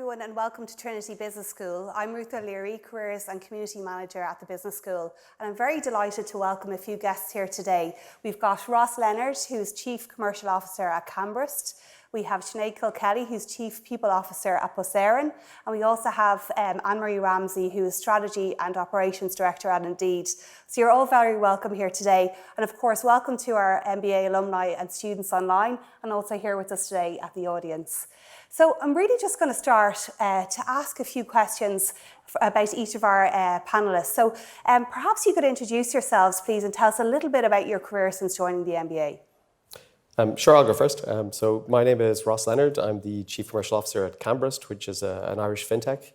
everyone and welcome to Trinity Business School. I'm Ruth O'Leary, Careers and Community Manager at the Business School, and I'm very delighted to welcome a few guests here today. We've got Ross Leonard, who's Chief Commercial Officer at Generalist. We have Sinead Kilkelly, who's Chief People Officer at Poseran, and we also have Anne-Marie Ramsey, who is Strategy and Operations Director at Indeed. So you're all very welcome here today, and of course welcome to our MBA alumni and students online, and also here with us today at the audience. So I'm really just going to start to ask a few questions about each of our panellists. So perhaps you could introduce yourselves, please, and tell us a little bit about your career since joining the MBA. Sure, I'll go first. So my name is Ross Leonard. I'm the Chief Commercial Officer at Generalist, which is an Irish fintech.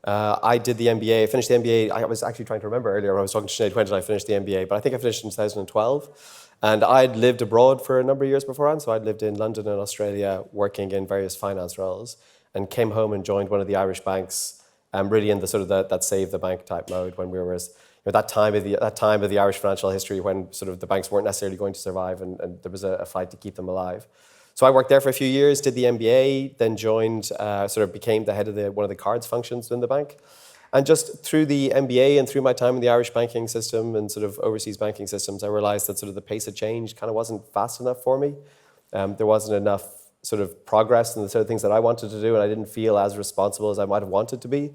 I did the MBA, finished the MBA. I was actually trying to remember earlier when I was talking to Sinead, when did I finish the MBA? But I think I finished in 2012. And I'd lived abroad for a number of years beforehand. So I'd lived in London and Australia working in various finance roles and came home and joined one of the Irish banks, really in the sort of that save the bank type mode when we were that time of the Irish financial history when sort of the banks weren't necessarily going to survive and there was a fight to keep them alive. So I worked there for a few years, did the MBA, then joined, became the head of one of the cards functions in the bank. And just through the MBA and through my time in the Irish banking system and sort of overseas banking systems, I realized that sort of the pace of change kind of wasn't fast enough for me. There wasn't enough sort of progress in the sort of things that I wanted to do, and I didn't feel as responsible as I might have wanted to be.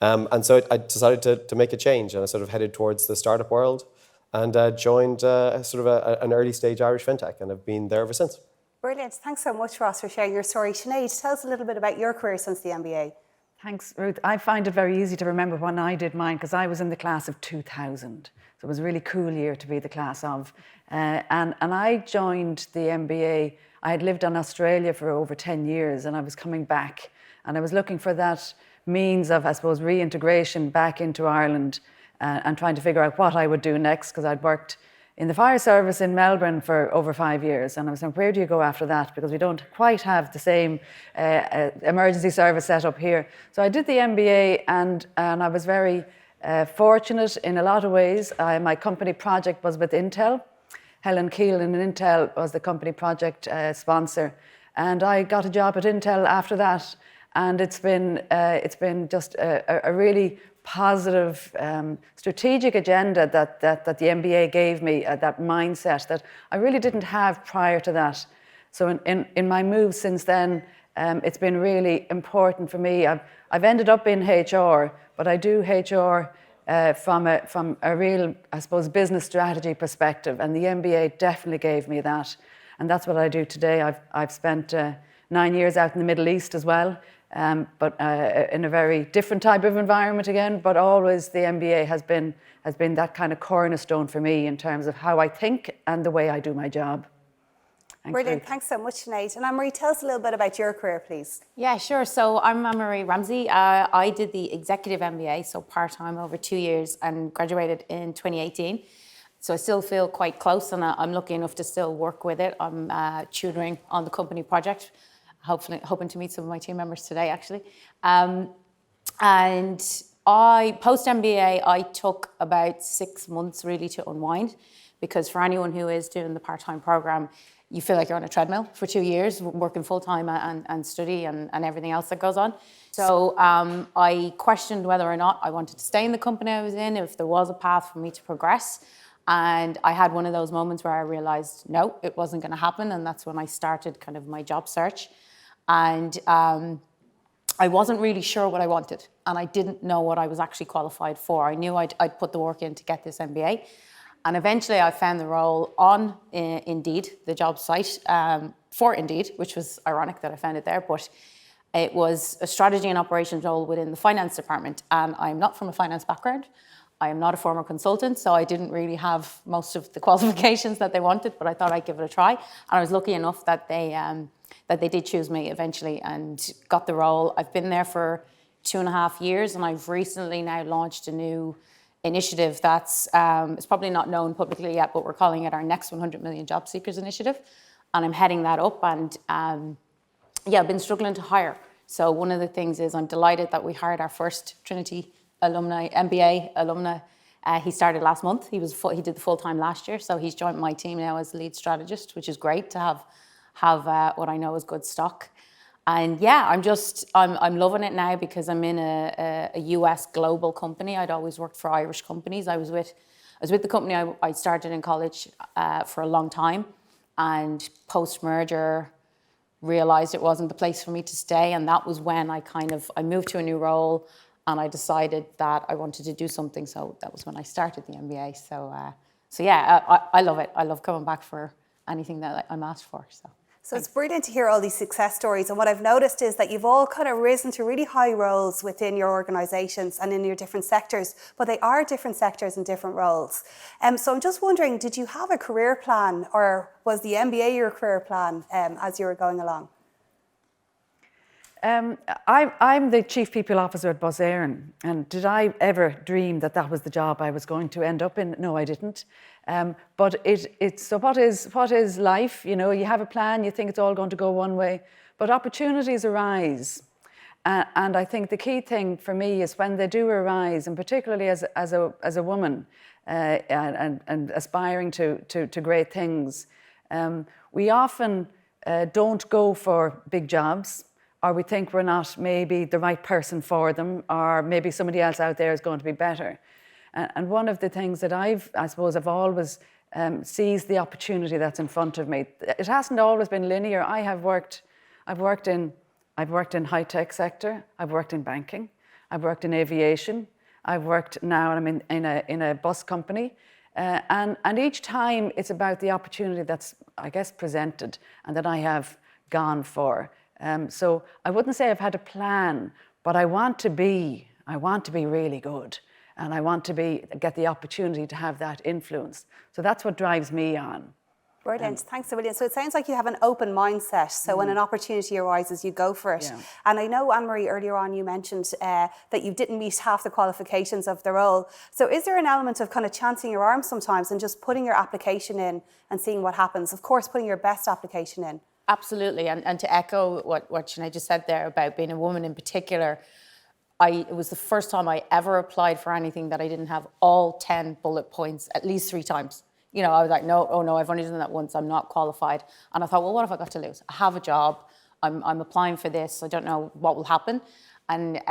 And so I decided to make a change, and I sort of headed towards the startup world and joined an early stage Irish fintech, and have been there ever since. Brilliant. Thanks so much, Ross, for sharing your story. Sinead, tell us a little bit about your career since the MBA. Thanks, Ruth. I find it very easy to remember when I did mine because I was in the class of 2000. So it was a really cool year to be the class of. And I joined the MBA. I had lived in Australia for over 10 years and I was coming back. And I was looking for that means of, I suppose, reintegration back into Ireland and trying to figure out what I would do next because I'd worked in the fire service in Melbourne for over 5 years. And I was saying, where do you go after that? Because we don't quite have the same emergency service set up here. So I did the MBA and I was very fortunate in a lot of ways. My company project was with Intel. Helen Keel and Intel was the company project sponsor. And I got a job at Intel after that. And it's been just a really positive strategic agenda that the MBA gave me, that mindset that I really didn't have prior to that. So in my move since then, it's been really important for me. I've ended up in HR, but I do HR from a real, I suppose, business strategy perspective, and the MBA definitely gave me that. And that's what I do today. I've spent 9 years out in the Middle East as well. But in a very different type of environment again, but always the MBA has been that kind of cornerstone for me in terms of how I think and the way I do my job. Brilliant. Thanks so much, Sinead. And Anne-Marie, tell us a little bit about your career, please. Yeah, sure. So I'm Anne-Marie Ramsey. I did the executive MBA, so part-time over 2 years, and graduated in 2018. So I still feel quite close, and I'm lucky enough to still work with it. I'm tutoring on the company project. Hoping to meet some of my team members today, actually. And post MBA, I took about 6 months really to unwind, because for anyone who is doing the part-time program, you feel like you're on a treadmill for 2 years, working full-time and study and everything else that goes on. So I questioned whether or not I wanted to stay in the company I was in, if there was a path for me to progress. And I had one of those moments where I realized, no, it wasn't going to happen. And that's when I started kind of my job search. And I wasn't really sure what I wanted, and I didn't know what I was actually qualified for. I knew I'd put the work in to get this MBA, and eventually I found the role on Indeed, the job site for Indeed, which was ironic that I found it there, but it was a strategy and operations role within the finance department, and I'm not from a finance background. I am not a former consultant, so I didn't really have most of the qualifications that they wanted, but I thought I'd give it a try, and I was lucky enough that they did choose me eventually and got the role. I've been there for 2.5 years, and I've recently now launched a new initiative that's it's probably not known publicly yet, but we're calling it our Next 100 Million Job Seekers Initiative, and I'm heading that up. And I've been struggling to hire. So one of the things is I'm delighted that we hired our first Trinity alumni, MBA alumni. He started last month. He did the full time last year, so he's joined my team now as lead strategist, which is great to have what I know is good stock. And yeah, I'm loving it now because I'm in a US global company. I'd always worked for Irish companies. I was with the company I started in college for a long time, and post-merger realized it wasn't the place for me to stay. And that was when I moved to a new role, and I decided that I wanted to do something. So that was when I started the MBA. So yeah, I love it. I love coming back for anything that I'm asked for. So it's brilliant to hear all these success stories. And what I've noticed is that you've all kind of risen to really high roles within your organisations and in your different sectors, but they are different sectors and different roles. So I'm just wondering, did you have a career plan, or was the MBA your career plan as you were going along? I'm the Chief People Officer at Bus Éireann, and did I ever dream that that was the job I was going to end up in? No, I didn't. But so what is life? You know, you have a plan, you think it's all going to go one way, but opportunities arise. And I think the key thing for me is when they do arise, and particularly as a woman and aspiring to great things, we often don't go for big jobs, or we think we're not maybe the right person for them, or maybe somebody else out there is going to be better. And one of the things that I've always seized the opportunity that's in front of me. It hasn't always been linear. I've worked in high-tech sector, I've worked in banking, I've worked in aviation, I've worked now, I'm in a bus company. And each time it's about the opportunity that's, I guess, presented and that I have gone for. So I wouldn't say I've had a plan, but I want to be really good, and I want to get the opportunity to have that influence. So that's what drives me on. Brilliant. Thanks a million. So it sounds like you have an open mindset. So when an opportunity arises, you go for it. Yeah. And I know, Anne-Marie, earlier on you mentioned that you didn't meet half the qualifications of the role. So is there an element of kind of chancing your arm sometimes and just putting your application in and seeing what happens? Of course, putting your best application in. Absolutely. And to echo what Sinead just said there about being a woman in particular, it was the first time I ever applied for anything that I didn't have all 10 bullet points at least 3 times. You know, I was like, no, I've only done that once, I'm not qualified. And I thought, well, what have I got to lose? I have a job, I'm applying for this, I don't know what will happen. And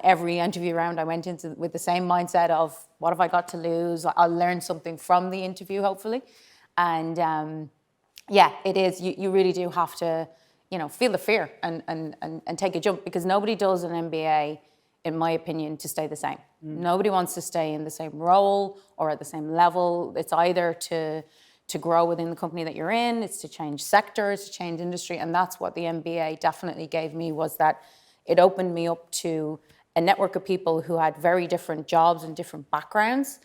every interview round I went into with the same mindset of, what have I got to lose? I'll learn something from the interview, hopefully. And yeah, it is, you really do have to, you know, feel the fear and take a jump, because nobody does an MBA, in my opinion, to stay the same. Nobody wants to stay in the same role or at the same level. It's either to grow within the company that you're in, it's to change sectors, to change industry. And that's what the MBA definitely gave me, was that it opened me up to a network of people who had very different jobs and different backgrounds.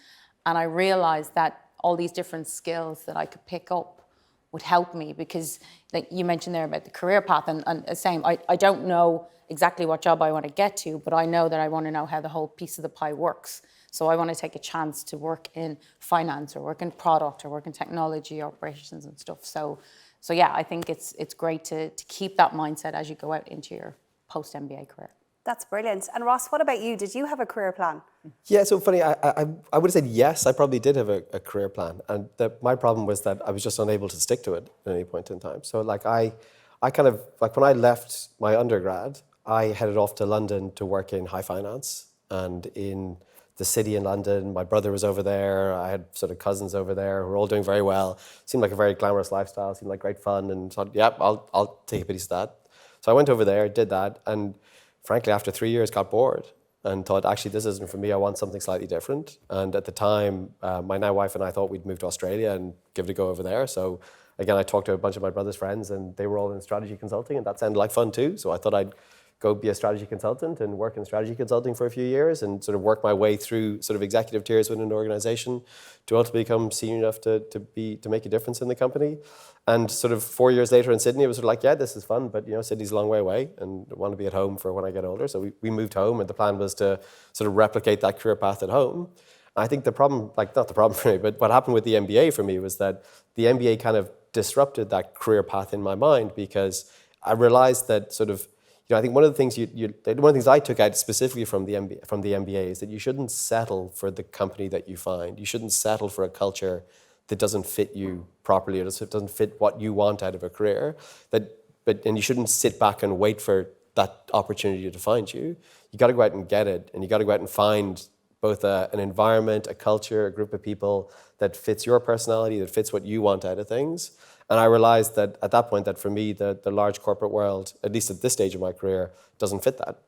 And I realized that all these different skills that I could pick up would help me, because like you mentioned there about the career path, and same, I don't know exactly what job I want to get to, but I know that I want to know how the whole piece of the pie works. So I want to take a chance to work in finance, or work in product, or work in technology operations and stuff. So yeah, I think it's great to keep that mindset as you go out into your post-MBA career. That's brilliant. And Ross, what about you? Did you have a career plan? Yeah, so funny, I would have said yes, I probably did have a career plan. And my problem was that I was just unable to stick to it at any point in time. So like I kind of, like when I left my undergrad, I headed off to London to work in high finance and in the city in London. My brother was over there. I had sort of cousins over there who were all doing very well. Seemed like a very glamorous lifestyle, seemed like great fun, and thought, yeah, I'll take a piece of that. So I went over there, did that, and frankly, after 3 years, got bored and thought, actually, this isn't for me. I want something slightly different. And at the time, my now wife and I thought we'd move to Australia and give it a go over there. So again, I talked to a bunch of my brother's friends, and they were all in strategy consulting, and that sounded like fun too. So I thought I'd go be a strategy consultant and work in strategy consulting for a few years and sort of work my way through sort of executive tiers within an organization to ultimately become senior enough to make a difference in the company. And sort of 4 years later in Sydney, it was sort of like, yeah, this is fun, but you know, Sydney's a long way away and I want to be at home for when I get older. So we moved home, and the plan was to sort of replicate that career path at home. I think the problem, like not the problem for me, but what happened with the MBA for me was that the MBA kind of disrupted that career path in my mind, because I realized that sort of, you know, I think one of the things one of the things I took out specifically from the MBA is that you shouldn't settle for the company that you find. You shouldn't settle for a culture that doesn't fit you properly, or doesn't fit what you want out of a career. That and you shouldn't sit back and wait for that opportunity to find you. You got to go out and get it, and you got to go out and find both an environment, a culture, a group of people that fits your personality, that fits what you want out of things. And I realized that at that point that for me, the large corporate world, at least at this stage of my career, doesn't fit that.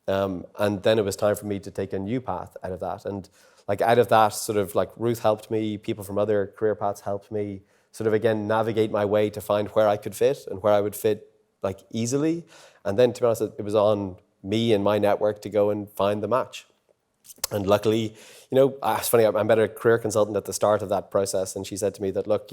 And then it was time for me to take a new path out of that. And like out of that, sort of like Ruth helped me, people from other career paths helped me sort of again navigate my way to find where I could fit and where I would fit like easily. And then to be honest, it was on me and my network to go and find the match. And luckily, it's funny, I met a career consultant at the start of that process, and she said to me that, look,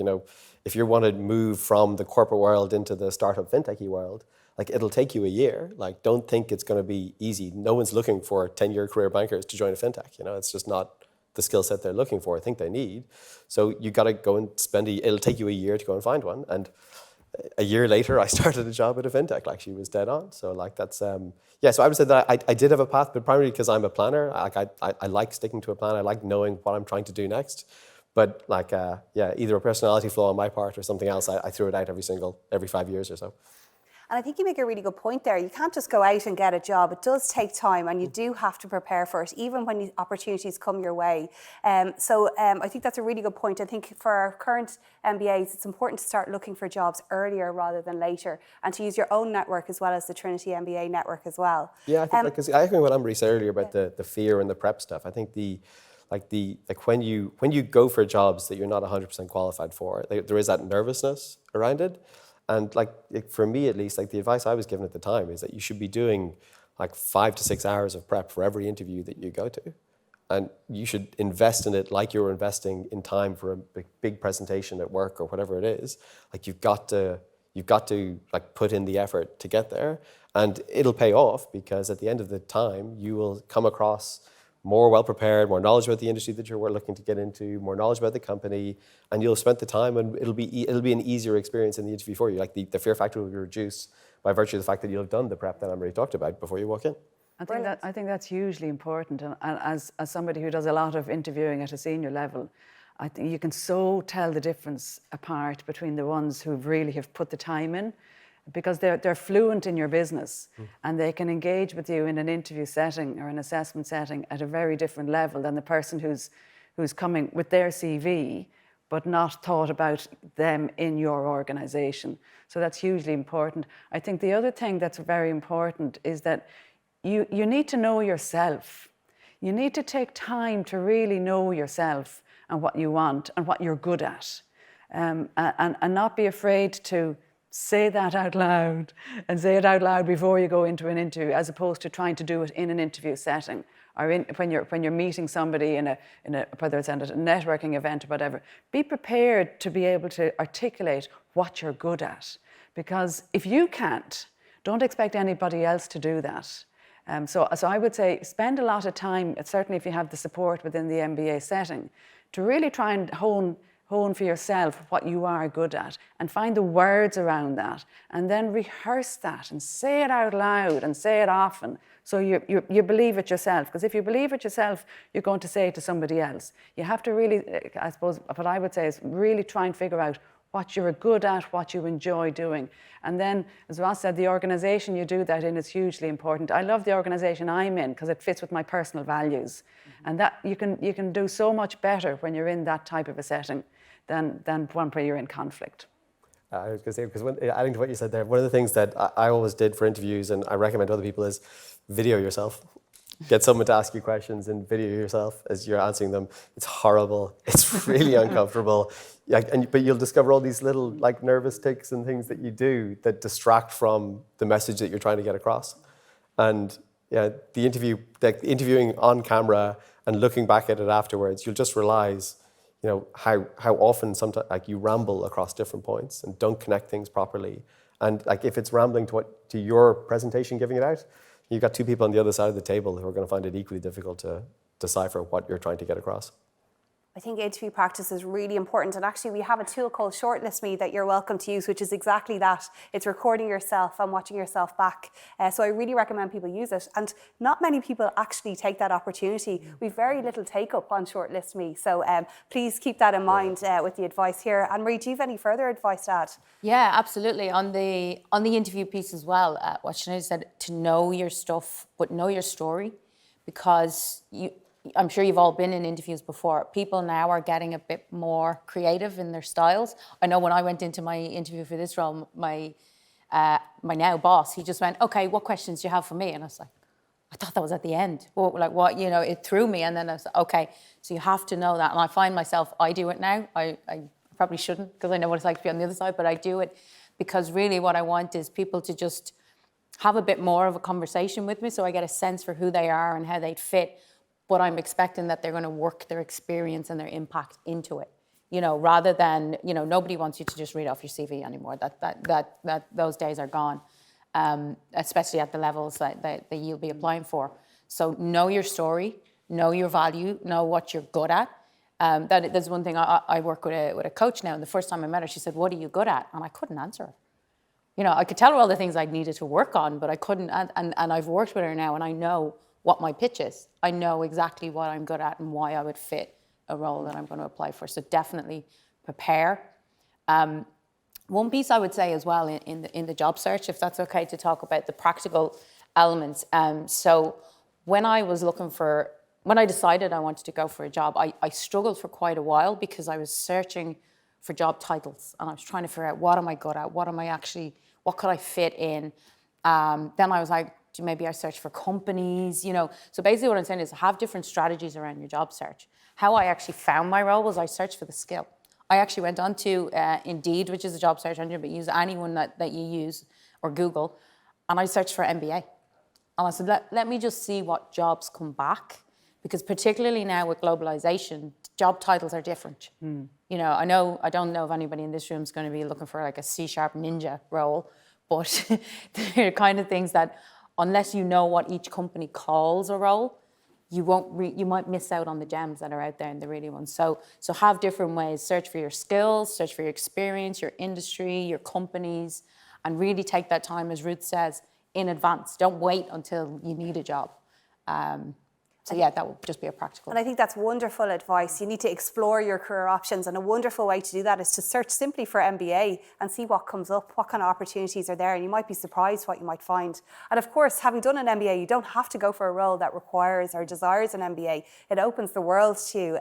if you want to move from the corporate world into the startup fintechy world, like it'll take you a year. Like, don't think it's going to be easy. No one's looking for 10-year career bankers to join a fintech. It's just not the skill set they're looking for. I think they need. So you got to go and it'll take you a year to go and find one. And a year later, I started a job at a fintech. Like, she was dead on. So like that's so I would say that I did have a path, but primarily because I'm a planner. Like I like sticking to a plan. I like knowing what I'm trying to do next. But like either a personality flaw on my part or something else, I threw it out every 5 years or so. And I think you make a really good point there. You can't just go out and get a job. It does take time, and you do have to prepare for it, even when opportunities come your way. So I think that's a really good point. I think for our current MBAs, it's important to start looking for jobs earlier rather than later, and to use your own network as well as the Trinity MBA network as well. Yeah, I think because I think what Amber said earlier about the fear and the prep stuff. I think when you go for jobs that you're not 100% qualified for, there is that nervousness around it. And like for me at least, like the advice I was given at the time is that you should be doing like 5 to 6 hours of prep for every interview that you go to. And you should invest in it like you're investing in time for a big presentation at work or whatever it is. Like you've got to like put in the effort to get there, and it'll pay off because at the end of the time you will come across more well-prepared, more knowledge about the industry that you're looking to get into, more knowledge about the company, and you'll spend the time, and it'll be an easier experience in the interview for you. Like the fear factor will be reduced by virtue of the fact that you'll have done the prep that Anne-Marie talked about before you walk in. I think that's hugely important, and as somebody who does a lot of interviewing at a senior level, I think you can so tell the difference apart between the ones who really have put the time in, because they're fluent in your business and they can engage with you in an interview setting or an assessment setting at a very different level than the person who's coming with their CV but not thought about them in your organisation. So that's hugely important. I think the other thing that's very important is that you need to know yourself. You need to take time to really know yourself and what you want and what you're good at, and not be afraid to say that out loud and say it out loud before you go into an interview, as opposed to trying to do it in an interview setting or when you're meeting somebody in a whether it's at a networking event or whatever. Be prepared to be able to articulate what you're good at, because if you can't, don't expect anybody else to do that. So I would say spend a lot of time, certainly if you have the support within the MBA setting, to really try and hone for yourself what you are good at and find the words around that, and then rehearse that and say it out loud and say it often so you believe it yourself. Because if you believe it yourself, you're going to say it to somebody else. You have to really, I suppose, what I would say is really try and figure out what you're good at, what you enjoy doing. And then, as Ross said, the organisation you do that in is hugely important. I love the organisation I'm in because it fits with my personal values. And that you can do so much better when you're in that type of a setting than one where you're in conflict. I was going to say, because adding to what you said there, one of the things that I always did for interviews, and I recommend to other people, is video yourself. Get someone to ask you questions and video yourself as you're answering them. It's horrible. It's really uncomfortable. But you'll discover all these little like nervous tics and things that you do that distract from the message that you're trying to get across. And the interviewing on camera and looking back at it afterwards, you'll just realize, how often sometimes like you ramble across different points and don't connect things properly. And like if it's rambling to your presentation, giving it out, you've got two people on the other side of the table who are going to find it equally difficult to decipher what you're trying to get across. I think interview practice is really important, and actually we have a tool called Shortlist Me that you're welcome to use, which is exactly that. It's recording yourself and watching yourself back. So I really recommend people use it, and not many people actually take that opportunity. We've very little take up on Shortlist Me, so please keep that in mind with the advice here. And Marie, do you have any further advice to add? Yeah, absolutely. On the interview piece as well, what Sinead said, to know your stuff, but know your story, because I'm sure you've all been in interviews before. People now are getting a bit more creative in their styles. I know when I went into my interview for this role, my now boss, he just went, "Okay, what questions do you have for me?" And I was like, I thought that was at the end. Well, like what, it threw me. And then I was like, okay, so you have to know that. And I find myself, I do it now. I probably shouldn't, because I know what it's like to be on the other side, but I do it because really what I want is people to just have a bit more of a conversation with me, so I get a sense for who they are and how they'd fit. But I'm expecting that they're going to work their experience and their impact into it, rather than, nobody wants you to just read off your CV anymore. That those days are gone, especially at the levels that you'll be applying for. So know your story, know your value, know what you're good at. There's one thing, I work with a coach now, and the first time I met her, she said, "What are you good at?" And I couldn't answer her. I could tell her all the things I needed to work on, but I couldn't, and I've worked with her now, and I know what my pitch is. I know exactly what I'm good at and why I would fit a role that I'm going to apply for. So definitely prepare. One piece I would say as well in the job search, if that's okay to talk about the practical elements. So when I decided I wanted to go for a job, I struggled for quite a while because I was searching for job titles and I was trying to figure out, what am I good at? What could I fit in? Then I was like, maybe I search for companies, So basically what I'm saying is have different strategies around your job search. How I actually found my role was I searched for the skill. I actually went on to Indeed, which is a job search engine, but use anyone that you use, or Google, and I searched for MBA. And I said, let me just see what jobs come back, because particularly now with globalization, job titles are different. I don't know if anybody in this room is going to be looking for like a C# ninja role, but they're kind of things that, unless you know what each company calls a role, you might miss out on the gems that are out there and the really ones. So have different ways. Search for your skills, search for your experience, your industry, your companies, and really take that time, as Ruth says, in advance. Don't wait until you need a job. So yeah, that would just be a practical. And I think that's wonderful advice. You need to explore your career options, and a wonderful way to do that is to search simply for MBA and see what comes up, what kind of opportunities are there, and you might be surprised what you might find. And of course, having done an MBA, you don't have to go for a role that requires or desires an MBA. It opens the world to you.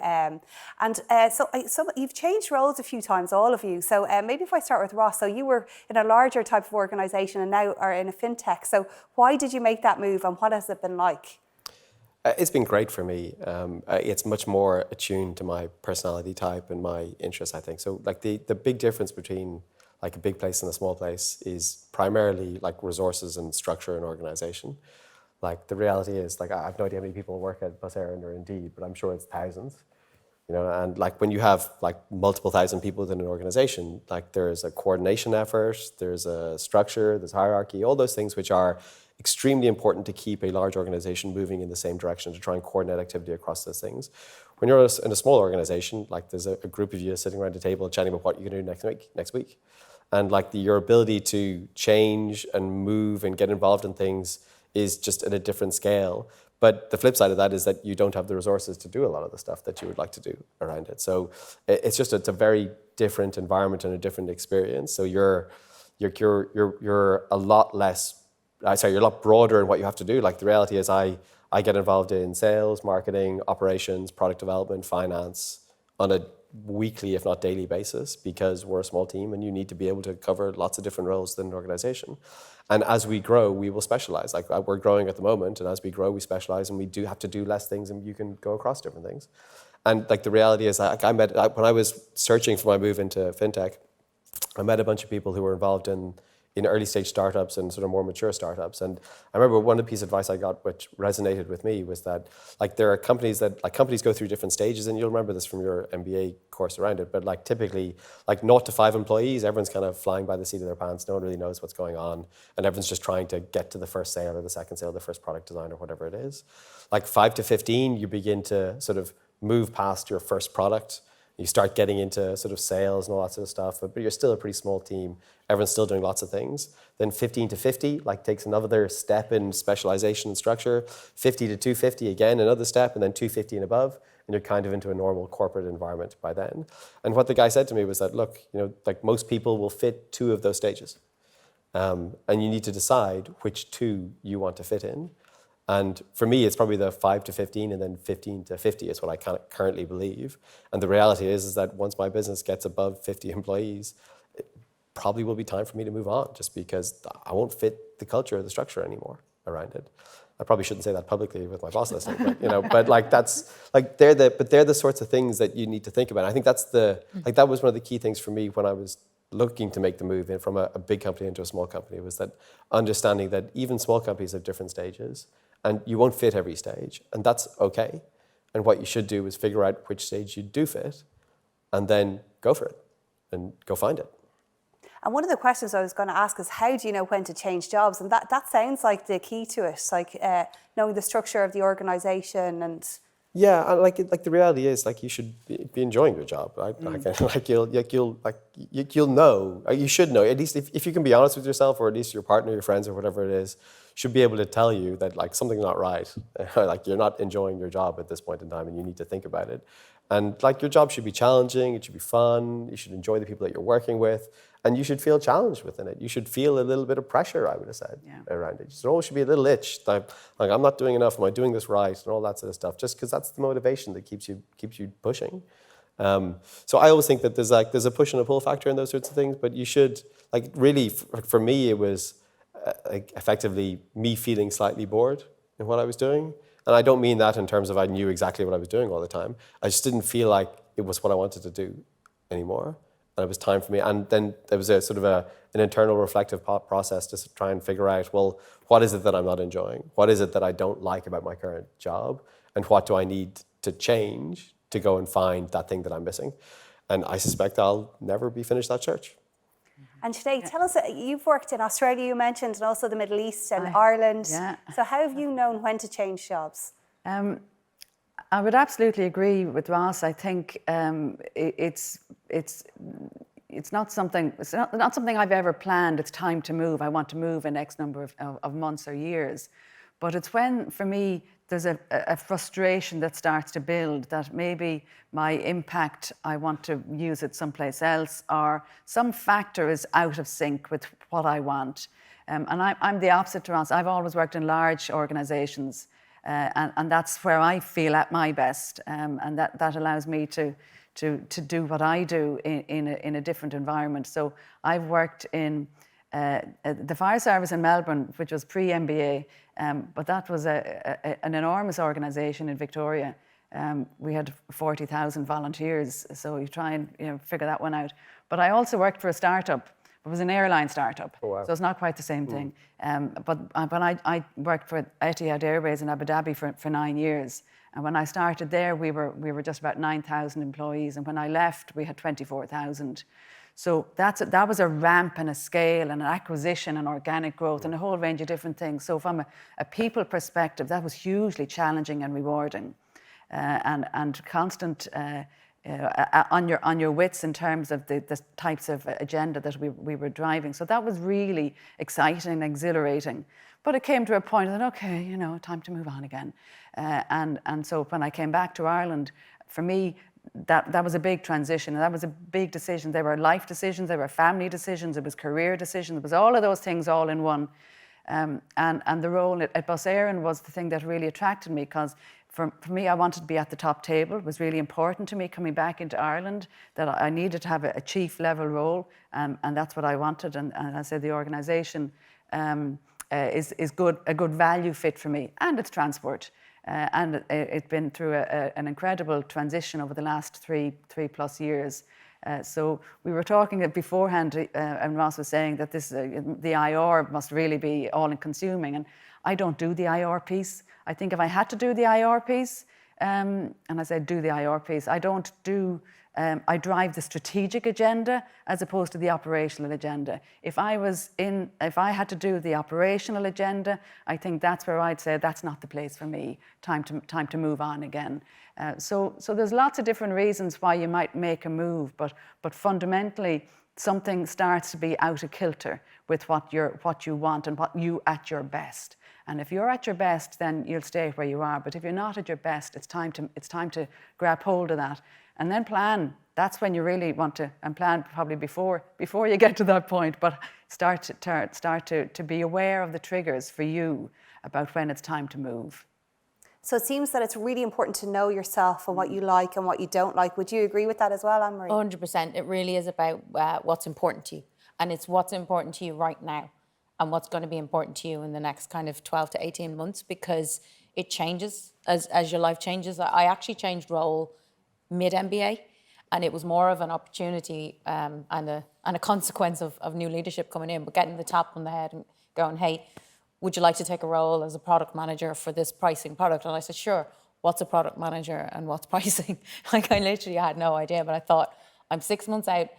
So you've changed roles a few times, all of you. So maybe if I start with Ross, so you were in a larger type of organisation and now are in a fintech. So why did you make that move, and what has it been like? It's been great for me. It's much more attuned to my personality type and my interests, I think. So like the big difference between like a big place and a small place is primarily like resources and structure and organization. Like the reality is, like, I have no idea how many people work at Bus Éireann or Indeed, but I'm sure it's thousands. And like when you have like multiple thousand people within an organization, like there's a coordination effort, there's a structure, there's hierarchy, all those things which are extremely important to keep a large organization moving in the same direction, to try and coordinate activity across those things. When you're in a small organization, like there's a group of you sitting around a table chatting about what you're going to do next week. And like your ability to change and move and get involved in things is just at a different scale. But the flip side of that is that you don't have the resources to do a lot of the stuff that you would like to do around it. So it's a very different environment and a different experience. So you're a lot less. You're a lot broader in what you have to do. Like the reality is I get involved in sales, marketing, operations, product development, finance on a weekly, if not daily basis, because we're a small team and you need to be able to cover lots of different roles within an organization. And as we grow, we will specialize. Like we're growing at the moment, and as we grow, we specialize, and we do have to do less things, and you can go across different things. And like the reality is, when I was searching for my move into fintech, I met a bunch of people who were involved in early stage startups and sort of more mature startups. And I remember one of the pieces of advice I got which resonated with me was that like there are companies go through different stages, and you'll remember this from your MBA course around it, but like typically like 0 to 5 employees, everyone's kind of flying by the seat of their pants. No one really knows what's going on, and everyone's just trying to get to the first sale or the second sale, the first product design or whatever it is. Like 5 to 15, you begin to sort of move past your first product. You start getting into sort of sales and all that sort of stuff, but you're still a pretty small team. Everyone's still doing lots of things. Then 15 to 50, like takes another step in specialization and structure. 50 to 250, again, another step, and then 250 and above. And you're kind of into a normal corporate environment by then. And what the guy said to me was that, look, like most people will fit 2 of those stages. And you need to decide which 2 you want to fit in. And for me, it's probably the 5 to 15 and then 15 to 50 is what I kind of currently believe. And the reality is that once my business gets above 50 employees, it probably will be time for me to move on, just because I won't fit the culture or the structure anymore around it. I probably shouldn't say that publicly with my boss listening, but like that's like they're the sorts of things that you need to think about. I think that was one of the key things for me when I was looking to make the move in from a big company into a small company, was that understanding that even small companies have different stages. And you won't fit every stage, and that's okay. And what you should do is figure out which stage you do fit, and then go for it, and go find it. And one of the questions I was going to ask is, how do you know when to change jobs? And that sounds like the key to it, like knowing the structure of the organisation and... Yeah, and like the reality is, like, you should be enjoying your job, right? You'll know, you should know, at least if you can be honest with yourself, or at least your partner, your friends, or whatever it is, should be able to tell you that like something's not right, like you're not enjoying your job at this point in time, and you need to think about it. And like your job should be challenging, it should be fun, you should enjoy the people that you're working with, and you should feel challenged within it. You should feel a little bit of pressure, I would have said, around it. There always should be a little itch, like I'm not doing enough, am I doing this right, and all that sort of stuff, just because that's the motivation that keeps you pushing. So I always think that there's a push and a pull factor in those sorts of things, but you should, like, really, for me, it was effectively me feeling slightly bored in what I was doing. And I don't mean that in terms of I knew exactly what I was doing all the time. I just didn't feel like it was what I wanted to do anymore. And it was time for me. And then there was a sort of an internal reflective process to try and figure out, well, what is it that I'm not enjoying? What is it that I don't like about my current job? And what do I need to change to go and find that thing that I'm missing? And I suspect I'll never be finished that search. And today, tell us, you've worked in Australia, you mentioned, and also the Middle East and Ireland. Yeah. So how have you known when to change jobs? I would absolutely agree with Ross. I think it's not something I've ever planned. It's time to move. I want to move in X number of months or years. But it's when, for me, there's a frustration that starts to build, that maybe my impact, I want to use it someplace else, or some factor is out of sync with what I want. And I'm the opposite to Ross. I've always worked in large organisations, and that's where I feel at my best, and that allows me to do what I do in a different environment. So I've worked in the fire service in Melbourne, which was pre-MBA, but that was an enormous organisation in Victoria. We had 40,000 volunteers, so you try and figure that one out. But I also worked for a startup. It was an airline startup, oh, wow. So it's not quite the same thing. But I worked for Etihad Airways in Abu Dhabi for 9 years. And when I started there, we were just about 9,000 employees, and when I left, we had 24,000. So that was a ramp and a scale and an acquisition and organic growth and a whole range of different things. So from a people perspective, that was hugely challenging and rewarding, and constant on your wits in terms of the types of agenda that we were driving. So that was really exciting and exhilarating. But it came to a point that, okay, time to move on again. And so when I came back to Ireland, for me, that was a big transition, and that was a big decision. There were life decisions, there were family decisions, it was career decisions, it was all of those things all in one. And the role at Bus Éireann was the thing that really attracted me, because for me, I wanted to be at the top table. It was really important to me coming back into Ireland that I needed to have a chief level role, and that's what I wanted. And I said the organisation is a good value fit for me, and it's transport. And it's been through an incredible transition over the last three plus years. So we were talking beforehand, and Ross was saying that the IR must really be all-consuming, and I don't do the IR piece. I think if I had to do the IR piece, and I said do the IR piece, I don't do I drive the strategic agenda as opposed to the operational agenda. If I had to do the operational agenda, I think that's where I'd say that's not the place for me. Time to move on again. So there's lots of different reasons why you might make a move, but fundamentally something starts to be out of kilter with what you want and what you at your best. And if you're at your best, then you'll stay where you are. But if you're not at your best, it's time to grab hold of that. And then plan. That's when you really want to, and plan probably before you get to that point, but start to be aware of the triggers for you about when it's time to move. So it seems that it's really important to know yourself and what you like and what you don't like. Would you agree with that as well, Anne-Marie? 100%. It really is about what's important to you. And it's what's important to you right now and what's going to be important to you in the next kind of 12 to 18 months, because it changes as your life changes. I actually changed role mid-MBA, and it was more of an opportunity and a consequence of new leadership coming in, but getting the tap on the head and going, hey, would you like to take a role as a product manager for this pricing product? And I said, sure. What's a product manager and what's pricing? Like, I literally had no idea, but I thought, I'm 6 months out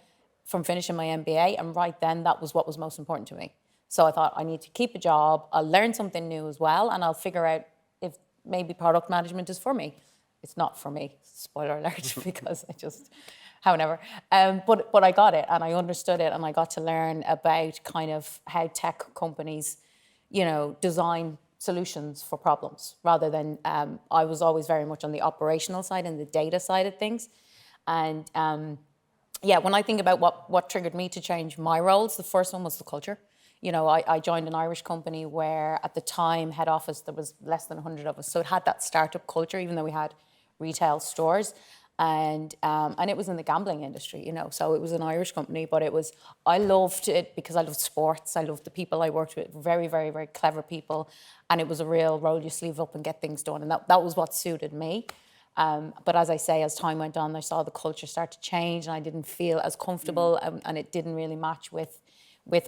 from finishing my MBA, and right then that was what was most important to me. So I thought, I need to keep a job, I'll learn something new as well, and I'll figure out if maybe product management is for me. It's not for me, spoiler alert, because however. But I got it and I understood it, and I got to learn about kind of how tech companies, design solutions for problems rather than, I was always very much on the operational side and the data side of things. And when I think about what triggered me to change my roles, the first one was the culture. I joined an Irish company where at the time, head office, there was less than 100 of us. So it had that startup culture, even though we had retail stores. And it was in the gambling industry, so it was an Irish company, but I loved it because I loved sports. I loved the people I worked with, very, very, very clever people. And it was a real roll your sleeve up and get things done. And that was what suited me. But as I say, as time went on, I saw the culture start to change and I didn't feel as comfortable and it didn't really match with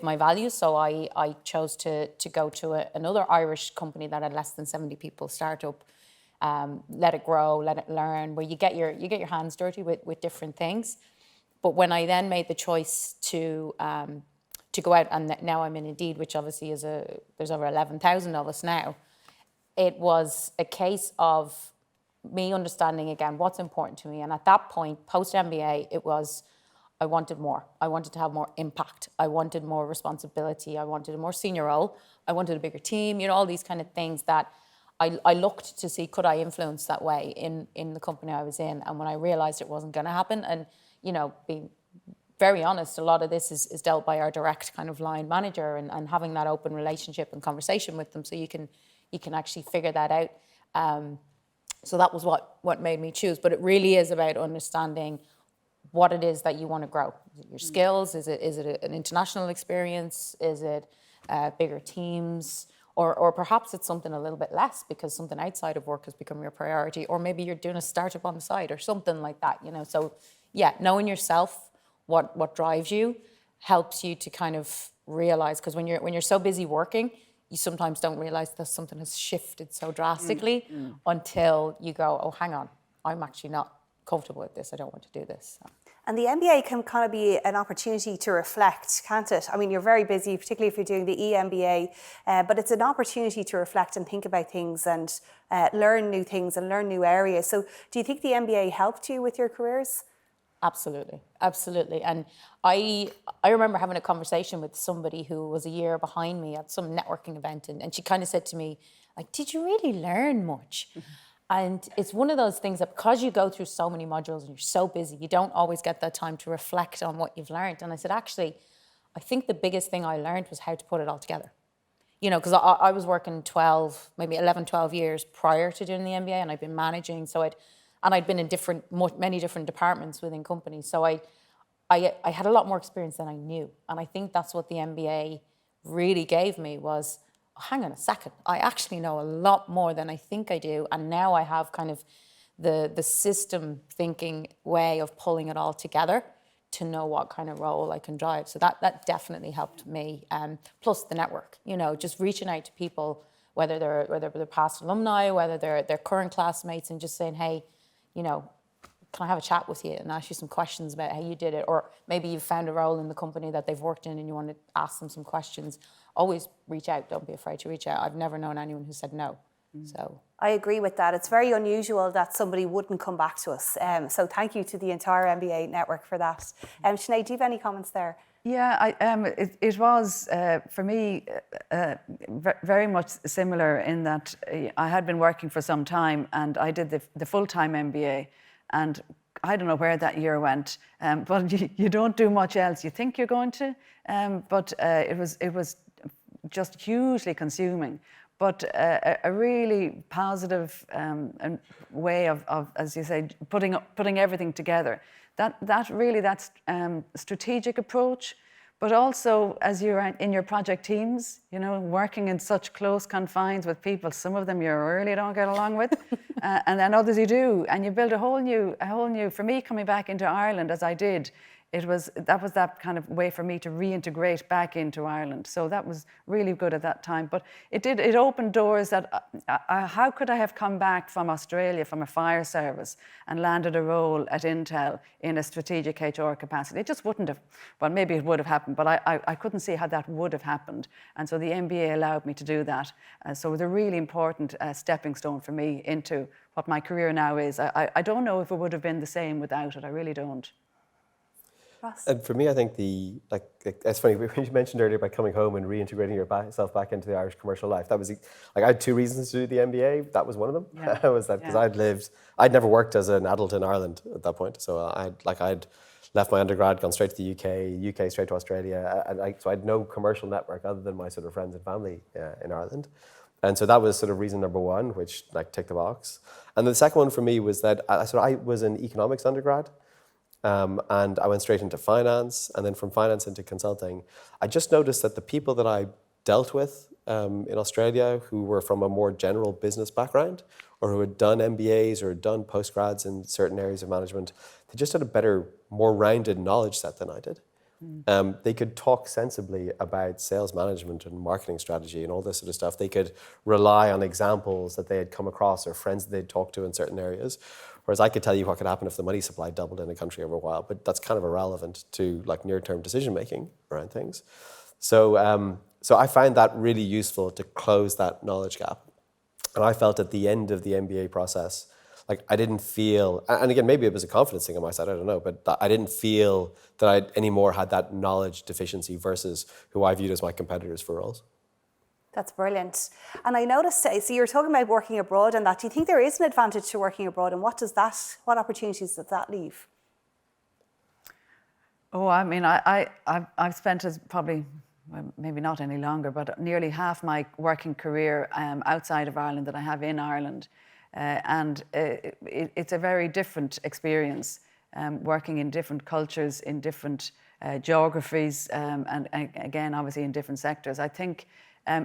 my values. So I chose to go to another Irish company that had less than 70 people, startup. Let it grow, let it learn, where you get your hands dirty with different things. But when I then made the choice to go out, and now I'm in Indeed, which obviously there's over 11,000 of us now, it was a case of me understanding again what's important to me. And at that point, post MBA, it was I wanted more. I wanted to have more impact. I wanted more responsibility. I wanted a more senior role. I wanted a bigger team. All these kind of things that I looked to see, could I influence that way in the company I was in? And when I realized it wasn't going to happen, and, being very honest, a lot of this is dealt by our direct kind of line manager and having that open relationship and conversation with them so you can actually figure that out. So that was what made me choose. But it really is about understanding what it is that you want to grow. Is it your skills? Is it an international experience? Is it bigger teams? Or perhaps it's something a little bit less because something outside of work has become your priority, or maybe you're doing a startup on the side or something like that, So yeah, knowing yourself, what drives you, helps you to kind of realize, because when you're so busy working, you sometimes don't realize that something has shifted so drastically until you go, oh, hang on, I'm actually not comfortable with this. I don't want to do this. And the MBA can kind of be an opportunity to reflect, can't it? I mean, you're very busy, particularly if you're doing the EMBA, but it's an opportunity to reflect and think about things and learn new things and learn new areas. So do you think the MBA helped you with your careers? Absolutely, absolutely. And I remember having a conversation with somebody who was a year behind me at some networking event, and she kind of said to me, like, did you really learn much? Mm-hmm. And it's one of those things that because you go through so many modules and you're so busy, you don't always get that time to reflect on what you've learned. And I said, actually, I think the biggest thing I learned was how to put it all together. Because I was working 11, 12 years prior to doing the MBA, and I'd been managing. I'd been in many different departments within companies. So I had a lot more experience than I knew. And I think that's what the MBA really gave me was, hang on a second, I actually know a lot more than I think I do. And now I have kind of the system thinking way of pulling it all together to know what kind of role I can drive. So that definitely helped me. Plus the network, just reaching out to people, whether they're past alumni, whether they're current classmates, and just saying, hey, can I have a chat with you and ask you some questions about how you did it? Or maybe you've found a role in the company that they've worked in and you want to ask them some questions. Always reach out. Don't be afraid to reach out. I've never known anyone who said no. So I agree with that. It's very unusual that somebody wouldn't come back to us. So thank you to the entire MBA network for that. Sinead, do you have any comments there? Yeah, it was, for me, very much similar in that I had been working for some time and I did the full-time MBA, and I don't know where that year went, but you don't do much else. You think you're going to, but it was just hugely consuming. But a really positive way of, as you say, putting everything together. That's strategic approach, but also as you're in your project teams, you know, working in such close confines with people, some of them you really don't get along with, and then others you do, and you build a whole new. For me, coming back into Ireland as I did, that was that kind of way for me to reintegrate back into Ireland. So that was really good at that time. But it opened doors that, how could I have come back from Australia, from a fire service, and landed a role at Intel in a strategic HR capacity? It just wouldn't have, well, maybe it would have happened, but I couldn't see how that would have happened. And so the MBA allowed me to do that. So it was a really important stepping stone for me into what my career now is. I don't know if it would have been the same without it. I really don't. Ross? And for me, I think it's funny, when you mentioned earlier about coming home and reintegrating yourself back into the Irish commercial life, that was, I had two reasons to do the MBA. That was one of them. Yeah. Was that because I'd never worked as an adult in Ireland at that point. So I'd left my undergrad, gone straight to the UK straight to Australia. So I had no commercial network other than my sort of friends and family in Ireland. And so that was sort of reason number one, which ticked the box. And the second one for me was that I was an economics undergrad. And I went straight into finance, and then from finance into consulting. I just noticed that the people that I dealt with in Australia who were from a more general business background or who had done MBAs or done postgrads in certain areas of management, they just had a better, more rounded knowledge set than I did. They could talk sensibly about sales management and marketing strategy and all this sort of stuff. They could rely on examples that they had come across or friends that they'd talked to in certain areas. Whereas I could tell you what could happen if the money supply doubled in a country over a while, but that's kind of irrelevant to near-term decision-making around things. So I find that really useful to close that knowledge gap. And I felt at the end of the MBA process, I didn't feel, and again, maybe it was a confidence thing on my side, I don't know, but I didn't feel that I anymore had that knowledge deficiency versus who I viewed as my competitors for roles. That's brilliant. And I noticed, so you're talking about working abroad and that. Do you think there is an advantage to working abroad, and what opportunities does that leave? Oh, I mean, I've spent probably, well, maybe not any longer, but nearly half my working career outside of Ireland than I have in Ireland. And it's a very different experience, working in different cultures, in different geographies, and again, obviously in different sectors. I think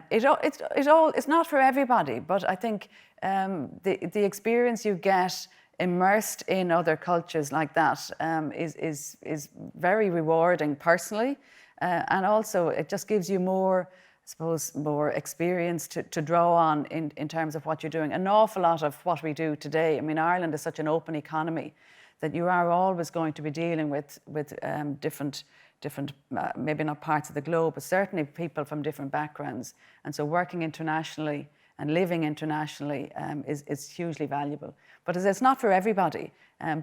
it's not for everybody, but I think the experience you get immersed in other cultures like that is very rewarding personally, and also it just gives you more, I suppose, more experience to draw on in terms of what you're doing. An awful lot of what we do today, I mean, Ireland is such an open economy that you are always going to be dealing with different maybe not parts of the globe, but certainly people from different backgrounds. And so working internationally and living internationally is hugely valuable. But it's not for everybody.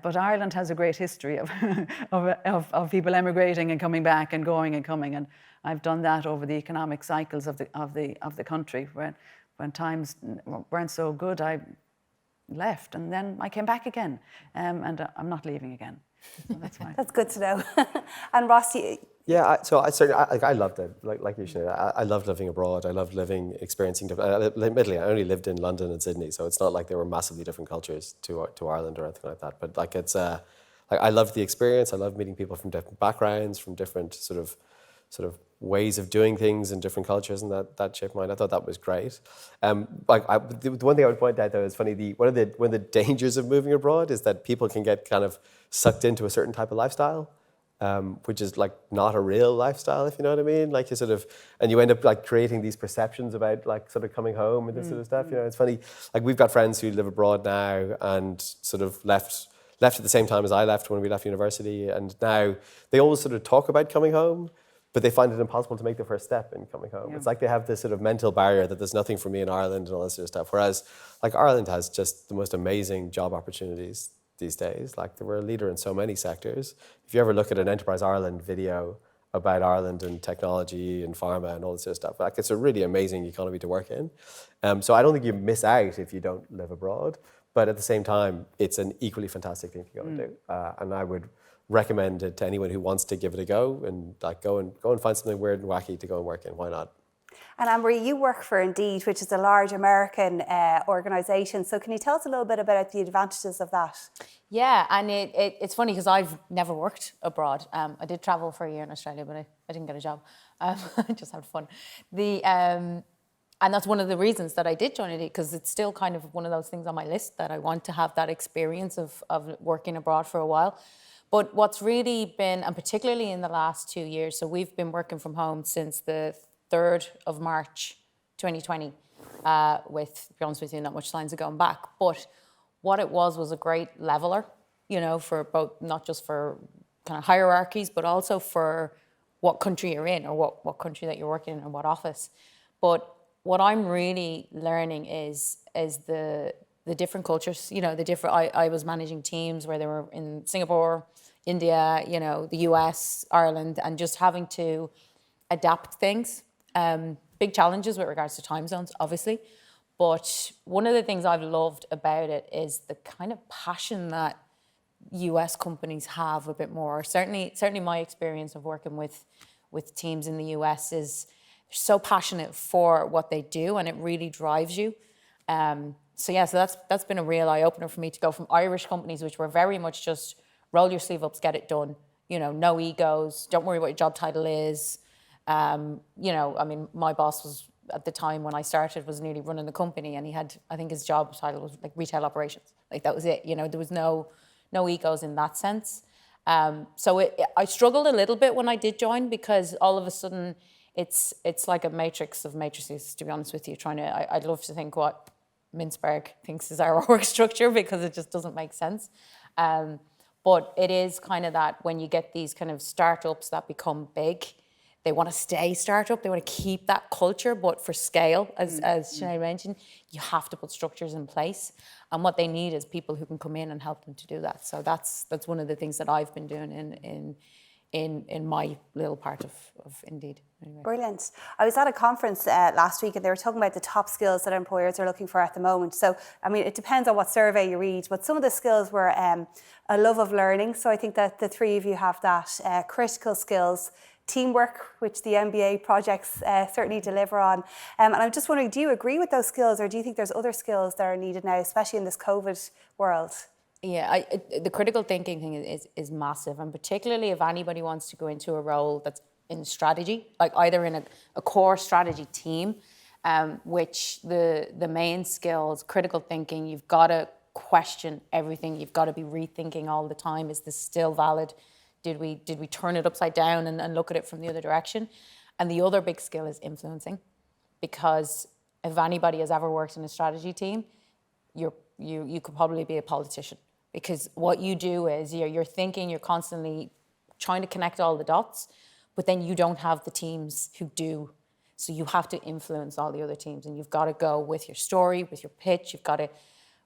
But Ireland has a great history of people emigrating and coming back and going and coming. And I've done that over the economic cycles of the country. When times weren't so good, I left, and then I came back again, and I'm not leaving again. So that's fine. That's good to know. And Ross, yeah, I loved it. Like you, Sinead, I loved living abroad. I loved experiencing different. Admittedly, I only lived in London and Sydney, so it's not like they were massively different cultures to Ireland or anything like that. But it's I loved the experience. I loved meeting people from different backgrounds, from different sort of ways of doing things in different cultures, and that shaped mine. I thought that was great. The one thing I would point out though is funny. One of the dangers of moving abroad is that people can get kind of sucked into a certain type of lifestyle, which is not a real lifestyle, if you know what I mean. And you end up creating these perceptions about sort of coming home and this sort of stuff. You know, it's funny. We've got friends who live abroad now and sort of left left at the same time as I left when we left university, and now they always sort of talk about coming home, but they find it impossible to make the first step in coming home. It's like they have this sort of mental barrier that there's nothing for me in Ireland and all this sort of stuff. Whereas, like, Ireland has just the most amazing job opportunities these days. Like, we're a leader in so many sectors. If you ever look at an Enterprise Ireland video about Ireland and technology and pharma and all this sort of stuff, like, it's a really amazing economy to work in. So I don't think you miss out if you don't live abroad. But at the same time, it's an equally fantastic thing to go and do. And I would recommend it to anyone who wants to give it a go, and like go and find something weird and wacky to go and work in. Why not? And Anne-Marie, you work for Indeed, which is a large American organisation. So can you tell us a little bit about the advantages of that? Yeah, and it's funny because I've never worked abroad. I did travel for a year in Australia, but I didn't get a job. I just had fun. And that's one of the reasons that I did join Indeed, because it's still kind of one of those things on my list that I want to have that experience of working abroad for a while. But what's really been, and particularly in the last 2 years, so we've been working from home since the 3rd of March 2020, with, to be honest with you, not much signs of going back. But what it was a great leveler, you know, for both, not just for kind of hierarchies, but also for what country you're in, or what country that you're working in, or what office. But what I'm really learning is the different cultures, you know, I was managing teams where they were in Singapore, India, you know, the US, Ireland, and just having to adapt things. Big challenges with regards to time zones, obviously. But one of the things I've loved about it is the kind of passion that US companies have a bit more. Certainly my experience of working with teams in the US is they're so passionate for what they do, and it really drives you. So that's been a real eye-opener for me, to go from Irish companies, which were very much just roll your sleeve up, get it done. You know, no egos, don't worry what your job title is. You know, I mean, my boss was, at the time when I started, was nearly running the company, and he had, I think his job title was like retail operations. Like, that was it. You know, there was no egos in that sense. So I struggled a little bit when I did join, because all of a sudden it's like a matrix of matrices, to be honest with you. I'd love to think what Mintzberg thinks is our work structure, because it just doesn't make sense. But it is kind of that, when you get these kind of startups that become big, they want to stay startup, they want to keep that culture, but for scale, as Sinead mentioned, you have to put structures in place. And what they need is people who can come in and help them to do that. So that's one of the things that I've been doing in my little part of Indeed. Anyway. Brilliant. I was at a conference last week, and they were talking about the top skills that employers are looking for at the moment. So, I mean, it depends on what survey you read, but some of the skills were a love of learning. So I think that the three of you have that. Critical skills, teamwork, which the MBA projects certainly deliver on. And I'm just wondering, do you agree with those skills, or do you think there's other skills that are needed now, especially in this COVID world? Yeah, the critical thinking thing is massive, and particularly if anybody wants to go into a role that's in strategy, like either in a core strategy team, which the main skills, critical thinking, you've got to question everything, you've got to be rethinking all the time. Is this still valid? Did we turn it upside down and look at it from the other direction? And the other big skill is influencing, because if anybody has ever worked in a strategy team, you could probably be a politician, because what you do is you're thinking, you're constantly trying to connect all the dots, but then you don't have the teams who do. So you have to influence all the other teams, and you've got to go with your story, with your pitch. You've got to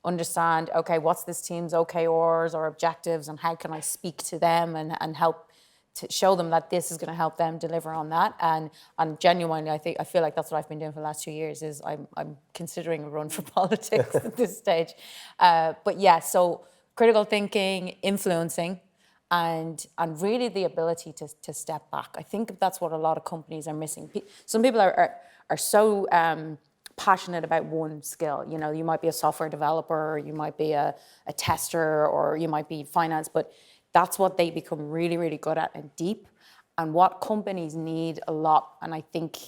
understand, okay, what's this team's OKRs or objectives, and how can I speak to them and help to show them that this is going to help them deliver on that. And genuinely, I feel like that's what I've been doing for the last 2 years, is I'm considering a run for politics at this stage. But yeah, so critical thinking, influencing, and really the ability to step back. I think that's what a lot of companies are missing. Some people are so passionate about one skill. You know, you might be a software developer, or you might be a tester, or you might be finance, but that's what they become really, really good at and deep. And what companies need a lot, and I think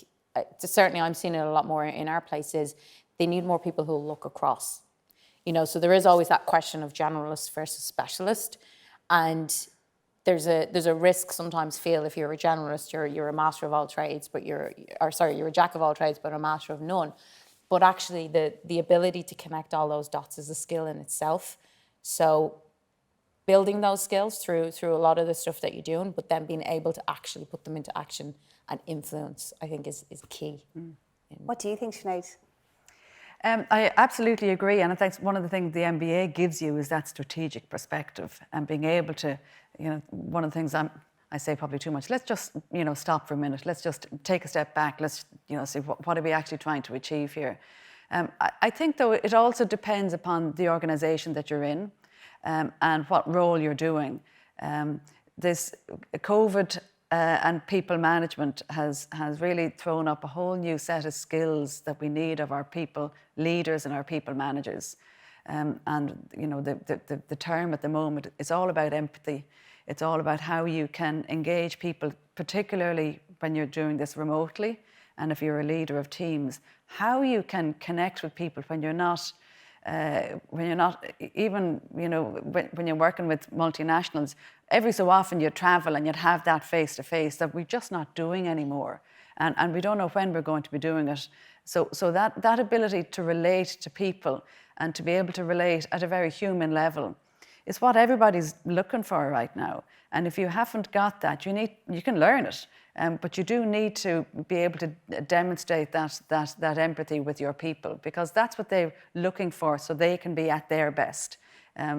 certainly I'm seeing it a lot more in our places, they need more people who look across. You know, so there is always that question of generalist versus specialist, and there's a risk sometimes feel if you're a generalist, you're a master of all trades, but you're a jack of all trades, but a master of none. But actually, the ability to connect all those dots is a skill in itself. So building those skills through a lot of the stuff that you're doing, but then being able to actually put them into action and influence, I think is key. What do you think, Sinead? I absolutely agree, and I think one of the things the MBA gives you is that strategic perspective and being able to, one of the things I say probably too much. Let's just, stop for a minute. Let's just take a step back. Let's, see what are we actually trying to achieve here. I think, though, it also depends upon the organisation that you're in and what role you're doing. This COVID and people management has really thrown up a whole new set of skills that we need of our people leaders and our people managers. And the term at the moment is all about empathy. It's all about how you can engage people, particularly when you're doing this remotely, and if you're a leader of teams, how you can connect with people when you're not even, when you're working with multinationals, every so often you travel and you'd have that face-to-face that we're just not doing anymore. And we don't know when we're going to be doing it. So that ability to relate to people and to be able to relate at a very human level is what everybody's looking for right now. And if you haven't got that, you can learn it, but you do need to be able to demonstrate that empathy with your people, because that's what they're looking for, so they can be at their best.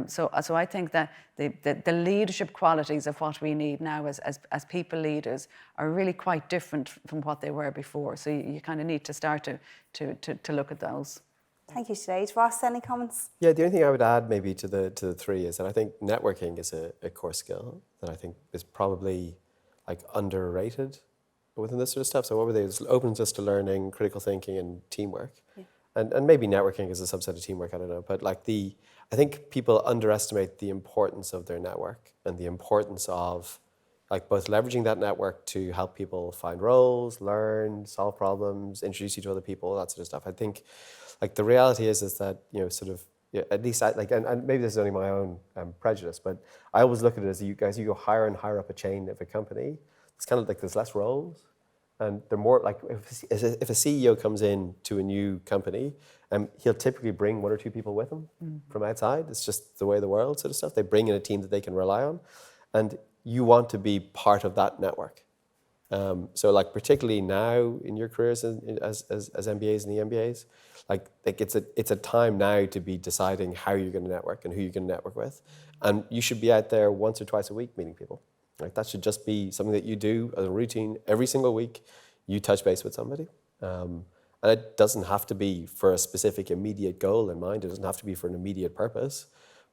So I think that the leadership qualities of what we need now as people leaders are really quite different from what they were before. So you kind of need to start to look at those. Thank you, Sinead. Ross, any comments? Yeah, the only thing I would add maybe to the three is that I think networking is a core skill that I think is probably like underrated within this sort of stuff. So what were they? It opens us to learning, critical thinking, and teamwork. Yeah. And maybe networking is a subset of teamwork, I don't know. But I think people underestimate the importance of their network and the importance of like both leveraging that network to help people find roles, learn, solve problems, introduce you to other people, that sort of stuff. I think like the reality is that, at least and maybe this is only my own prejudice, but I always look at it as you go higher and higher up a chain of a company. It's kind of like there's less roles. And they're more like, if a CEO comes in to a new company, he'll typically bring one or two people with him from outside. It's just the way of the world sort of stuff. They bring in a team that they can rely on. And you want to be part of that network. So like particularly now in your careers as MBAs and EMBAs, like it's a time now to be deciding how you're going to network and who you're going to network with. And you should be out there once or twice a week meeting people. Like that should just be something that you do as a routine every single week. You touch base with somebody. And it doesn't have to be for a specific immediate goal in mind. It doesn't have to be for an immediate purpose.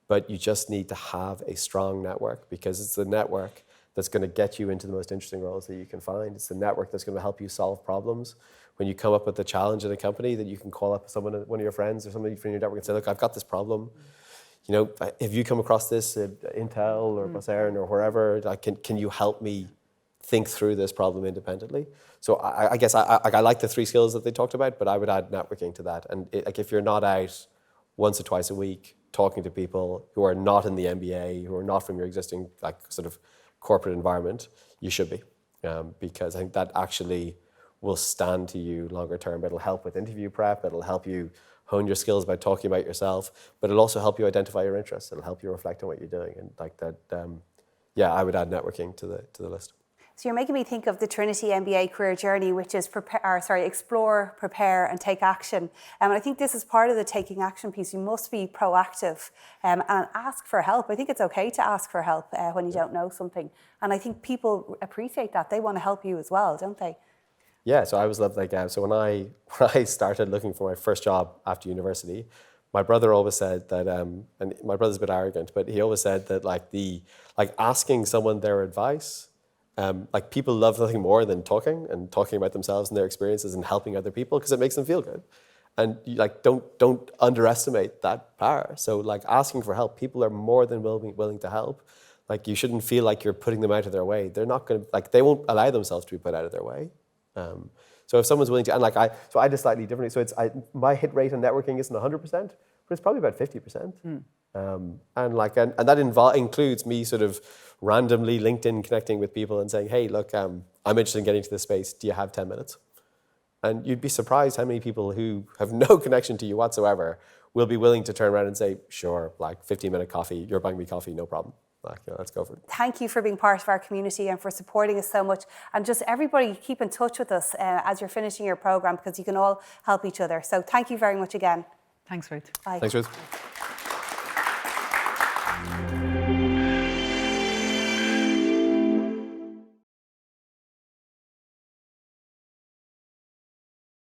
But you just need to have a strong network, because it's the network that's going to get you into the most interesting roles that you can find. It's the network that's going to help you solve problems. When you come up with a challenge in a company, that you can call up one of your friends or somebody from your network and say, look, I've got this problem. If you come across this at Intel or Bosern or wherever, can you help me think through this problem independently? So I guess I like the three skills that they talked about, but I would add networking to that. And if you're not out once or twice a week talking to people who are not in the MBA, who are not from your existing sort of corporate environment, you should be, because I think that actually will stand to you longer term. It'll help with interview prep. It'll help you hone your skills by talking about yourself, but it'll also help you identify your interests. It'll help you reflect on what you're doing, and like that. I would add networking to the list. So you're making me think of the Trinity MBA career journey, which is explore, prepare, and take action. And I think this is part of the taking action piece. You must be proactive and ask for help. I think it's okay to ask for help when you don't know something. And I think people appreciate that. They want to help you as well, don't they? Yeah, so I always loved so when I started looking for my first job after university, my brother always said that, and my brother's a bit arrogant, but he always said that asking someone their advice, people love nothing more than talking about themselves and their experiences and helping other people, because it makes them feel good. And don't underestimate that power. So asking for help, people are more than willing to help. You shouldn't feel like you're putting them out of their way. They're not going to, they won't allow themselves to be put out of their way. So if someone's willing to, and I did slightly differently. So my hit rate on networking isn't 100%, but it's probably about 50%. And that includes me sort of randomly LinkedIn connecting with people and saying, hey, look, I'm interested in getting to this space. Do you have 10 minutes? And you'd be surprised how many people who have no connection to you whatsoever will be willing to turn around and say, sure, like 15-minute coffee, you're buying me coffee, no problem. Like, let's go for it. Thank you for being part of our community and for supporting us so much. And just everybody keep in touch with us as you're finishing your programme, because you can all help each other. So thank you very much again. Thanks, Ruth. Bye. Thanks, Ruth.